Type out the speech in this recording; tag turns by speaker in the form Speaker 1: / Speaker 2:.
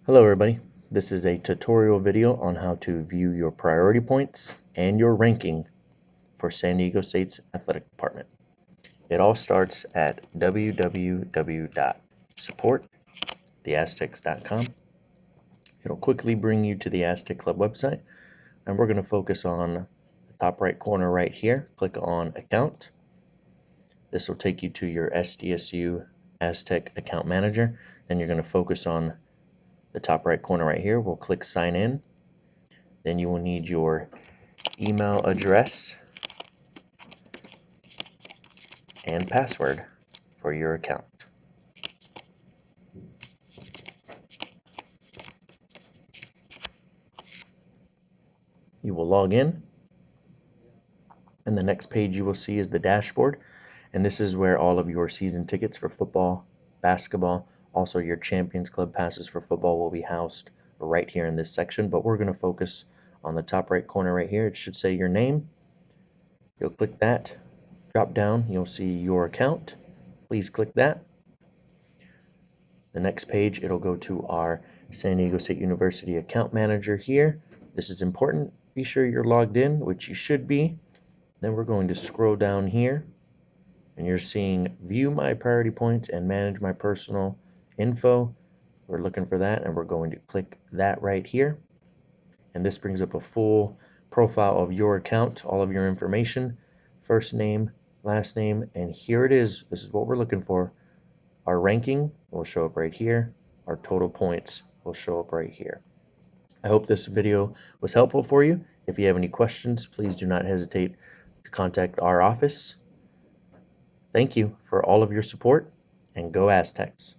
Speaker 1: Hello everybody, this is a tutorial video on how to view your priority points and your ranking for San Diego State's athletic department. It all starts at www.supporttheaztecs.com. It'll quickly bring you to the Aztec Club website, and we're going to focus on the top right corner right here. Click on Account. This will take you to your SDSU Aztec Account Manager. Then you're going to focus on the top right corner right here. We'll click Sign In. Then you will need your email address and password for your account. You will log in, and the next page you will see is the dashboard, and this is where all of your season tickets for football, basketball, also your Champions Club passes for football will be housed right here in this section, but we're going to focus on the top right corner right here. It should say your name. You'll click that, drop down, you'll see your account. Please click that. The next page, it'll go to our San Diego State University account manager here. This is important. Be sure you're logged in, which you should be. Then we're going to scroll down here, and you're seeing view my priority points and manage my personal info. We're looking for that, and we're going to click that right here. And this brings up a full profile of your account, all of your information, first name, last name, and here it is. This is what we're looking for. Our ranking will show up right here. Our total points will show up right here. I hope this video was helpful for you. If you have any questions, please do not hesitate to contact our office. Thank you for all of your support, and go Aztecs.